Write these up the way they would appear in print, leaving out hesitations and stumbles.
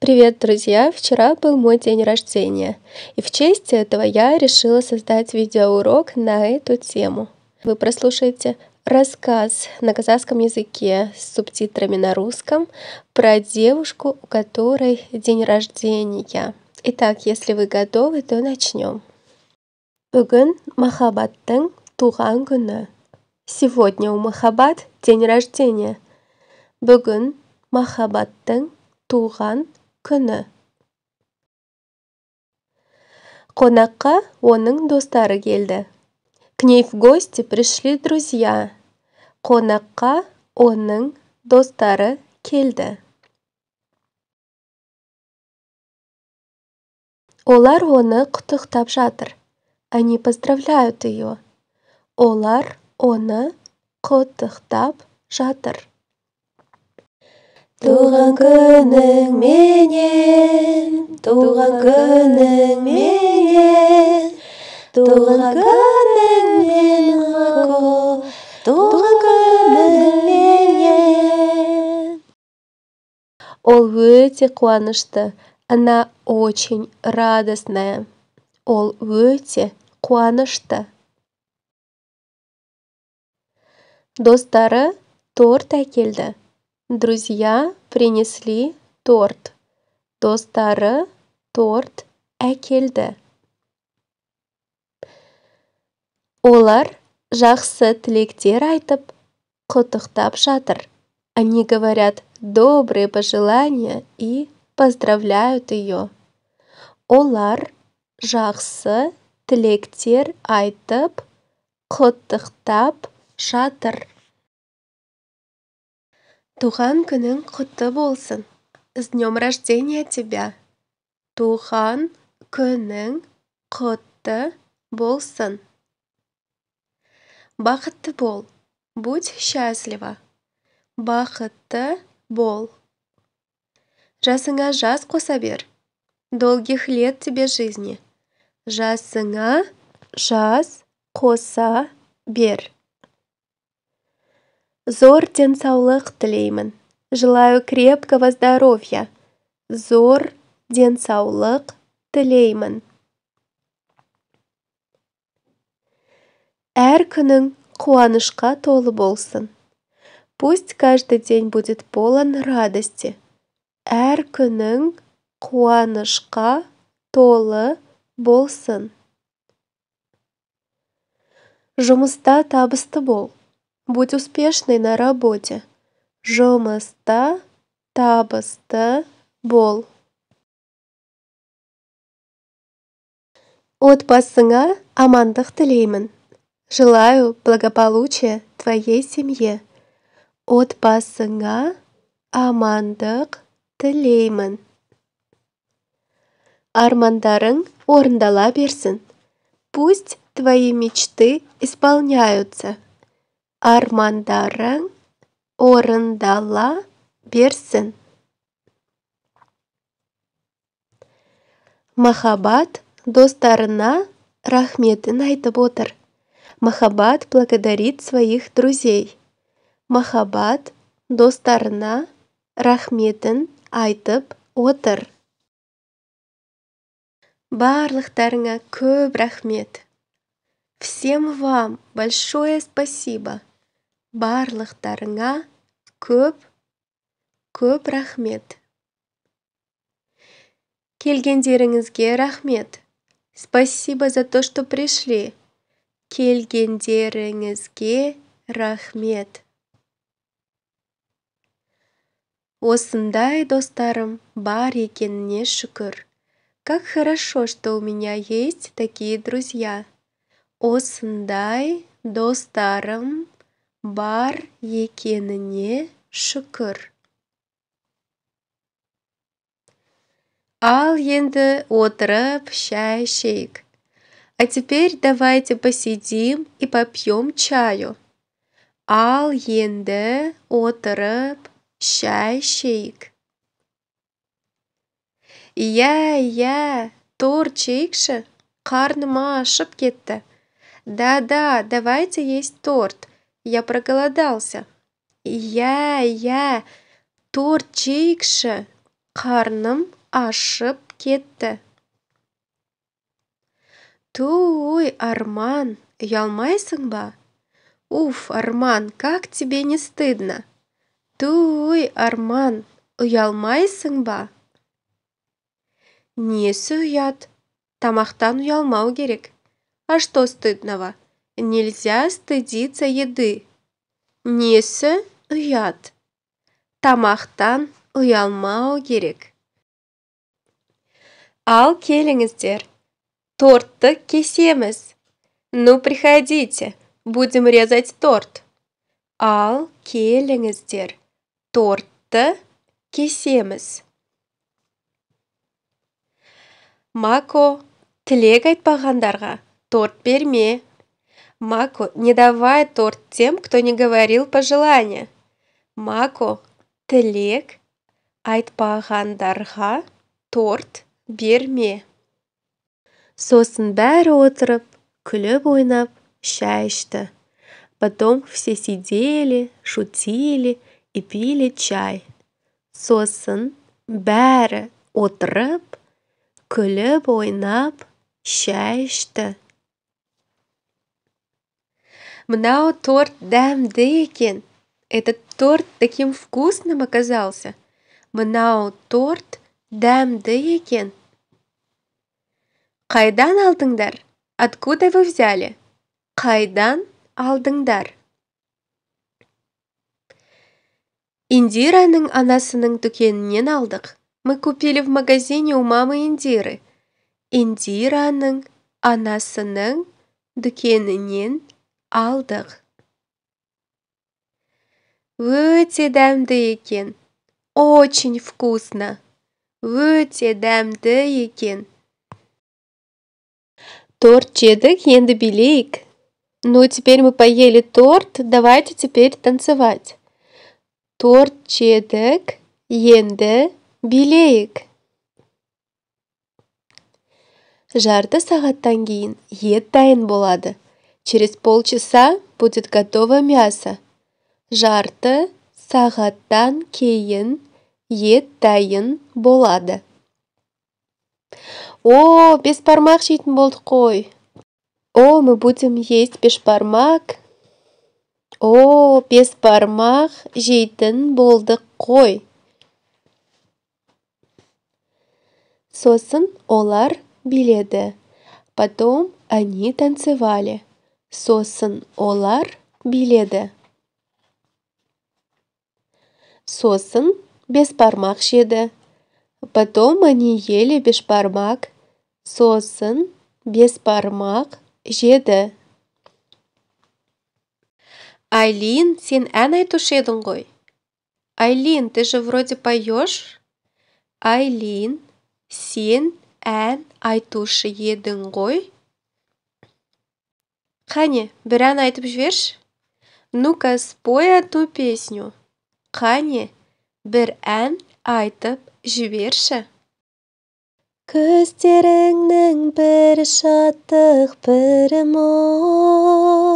Привет, друзья! Вчера был мой день рождения, и в честь этого я решила создать видеоурок на эту тему. Вы прослушаете рассказ на казахском языке с субтитрами на русском про девушку, у которой день рождения. Итак, если вы готовы, то начнем. Бүгін Махаббаттың туған күні. Сегодня у Махаббат день рождения. Бүгін Махаббаттың туған күні. Қонаққа оның достары келді. К ней в гости пришли друзья. Қонаққа оның достары келді. Олар оны құттықтап жатыр. Они поздравляют ее. Олар оны құттықтап жатыр. Туған күнің менен, туған күнің менен, туған күнің менен, туған күнің менен. Ол өте қуанышты. Она очень радостная. Ол өте қуанышты. Достары торт әкелді. Друзья принесли торт. Достары торт әкелді. Олар жақсы тілектер айтып, құттықтап жатыр. Они говорят добрые пожелания и поздравляют ее. Олар жақсы тілектер айтып, құттықтап жатыр. Туған күнің құтты болсын. С днем рождения тебя. Туған күнің құтты болсын. Бақытты бол. Будь счастлива. Бақытты бол. Жасыңа жас қоса бер. Долгих лет тебе жизни. Жасыңа жас қоса бер. Зор денсаулық тілеймін. Желаю крепкого здоровья. Зор денсаулық тілеймін. Әр күнің қуанышқа толы болсын. Пусть каждый день будет полон радости. Әр күнің қуанышқа толы болсын. Жұмыста табысты бол. Будь успешной на работе. Жұмыста табысты бол. Отбасыңа амандық тілеймін. Желаю благополучия твоей семье. Отбасыңа амандық тілеймін. Армандарың орындала берсін. Пусть твои мечты исполняются. Армандарың орындала берсін. Махаббат достарына рахметін айтып отыр. Махаббат благодарит своих друзей. Махаббат достарына рахметін айтып отыр. Барлықтарыңа көп рахмет. Всем вам большое спасибо. Барлықтарыңа көп рахмет. Келгендеріңізге рахмет. Спасибо за то, что пришли. Келгендеріңізге рахмет. Осындай достарым бар екеніне шүкір. Как хорошо, что у меня есть такие друзья. Осындай достарым бар екеніне шүкір. Ал енді отырып шай ішейік. А теперь давайте посидим и попьем чаю. Ал енді отырып шай ішейік. Иә, торт жейікші. Қарным ашып кетті. Да, давайте есть торт. Я проголодался. Я, торт жейікші. Қарным ашып кетті. Туй, Арман, ұялмайсың ба? Уф, Арман, как тебе не стыдно? Туй, Арман, ұялмайсың ба? Несі ұят? Тамақтан ұялмау керек. А что стыдного? Нельзя стыдиться еды. Несі ұят? Тамақтан ұялмау керек. Ал келіңіздер, тортты кесеміз. Ну, приходите, будем резать торт. Ал келіңіздер, тортты кесеміз. Мако, тілек айтпағандарға торт берме. Мако, не давай торт тем, кто не говорил пожелания. Мако, тілек айтпағандарға торт берме. Сосын бәрі отырып, күліп ойнап, шай ішті. Потом все сидели, шутили и пили чай. Сосын бәрі отырып, күліп ойнап, шай ішті. Мынау торт дәмді екен. Этот торт таким вкусным оказался. Мынау торт дәмді екен. Қайдан алдыңдар? Откуда вы взяли? Қайдан алдыңдар? Индираның анасының дүкенінен алдық. Мы купили в магазине у мамы Индиры. Индираның анасының дүкенінен алдық. Өте дәмді екен. Очень вкусно. Өте дәмді екен. Торт жедік, енді билейік. Ну, теперь мы поели торт, давайте теперь танцевать. Торт жедік, енді билейік. Жарты сағаттан кейін ет дайын болады. Через полчаса будет готово мясо. Жарты сағаттан кейін ет дайын болады. О, бешбармақ жейтін болдық қой. О, мы будем есть бешбармақ. О, бешбармақ жейтін болдық қой. Сосын олар биледі. Потом они танцевали. Сосын олар биледі. Сосын бешбармақ жеді. Потом они ели бешбармақ. Сосын бешбармақ жеді. Айлин, сен ән айтушы едің ғой. Айлин, ты же вроде поешь? Айлин, сен ән айтушы едің ғой. Қане, бір ән айтып жіберші. Ну-ка, спой одну песню. Қане, бір ән айтып жіберші. Көздеріңнің бірі шаттық, бірі мұң.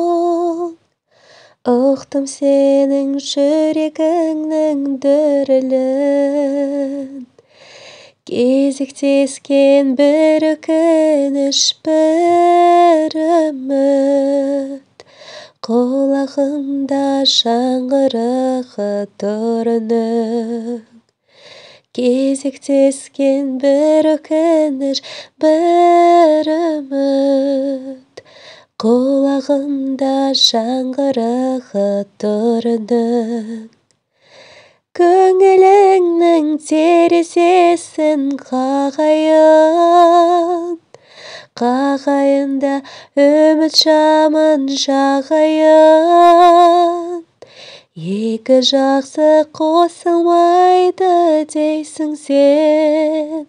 Ұқтым сенің жүрегіңнің дүрілін. Кезіктескен бір өкініш, бір үміт. Құлағымда жаңғырығы торының. Кезіктескен бір өкініш, бір үміт. Құлағымда жаңғырығы торының. Көңіліңнің терезесін қағайын. Қағайында үміт шамын жағайын. Екі жақсы қосылмайды дейсің сен.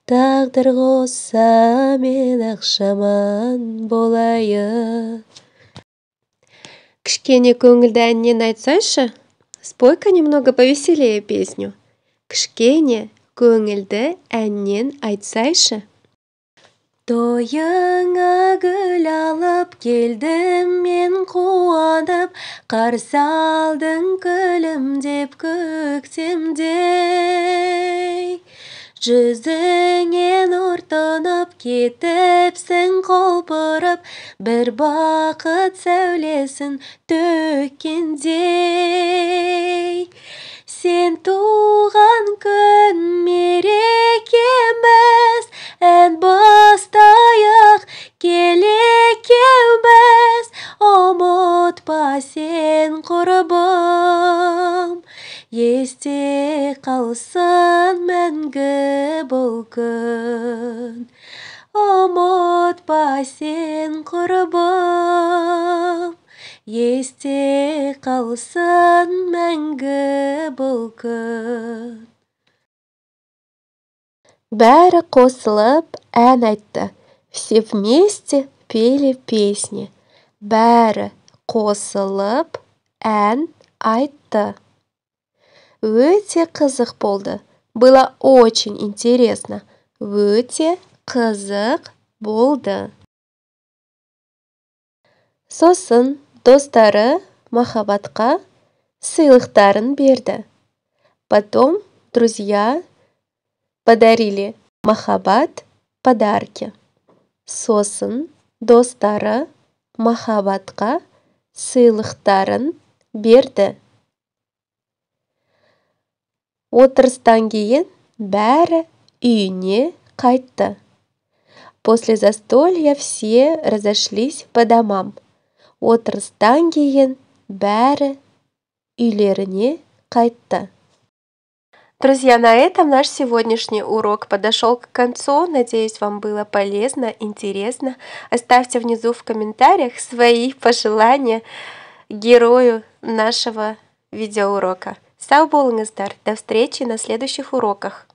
Тағдыр қосса мен-ақ жаман болайын. Кішкене көңілді әннен айтсайшы. Спой-ка немного повеселее песню. Кішкене көңілді әннен айтсайшы. Тойыңа гүл алып келдім мен қуанып, қарсы алдың күлімдеп көктемдей. Жүзіңе нұр тұнып кетіпсің құлпырып, бір бақыт сәулесін төккендей. Сен туған күн мерекеміз, ән бастайық келекеуміз, ұмытпа сен құрбым, есте қалсын мәңгі бұл күн. Ұмытпа сен құрбым, есте қалсын мәңгі бұл күн. Бәрі қосылып ән айтты. Все вместе пели песни. Бәрі қосылып ән айтты. Өте қызық болды. Было очень интересно. Өте қызық болды. Сосын достары Махаббатқа сыйлықтарын берді. Потом друзья подарили Махаббат подарки. Сосын достары Махаббатқа сыйлықтарын берді. Отырыстан кейін бәрі үйіне қайтты. После застолья все разошлись по домам. Отырыстан кейін бәрі үйлеріне қайтты. Друзья, на этом наш сегодняшний урок подошел к концу. Надеюсь, вам было полезно, интересно. Оставьте внизу в комментариях свои пожелания герою нашего видеоурока. Сау болыңыздар. До встречи на следующих уроках.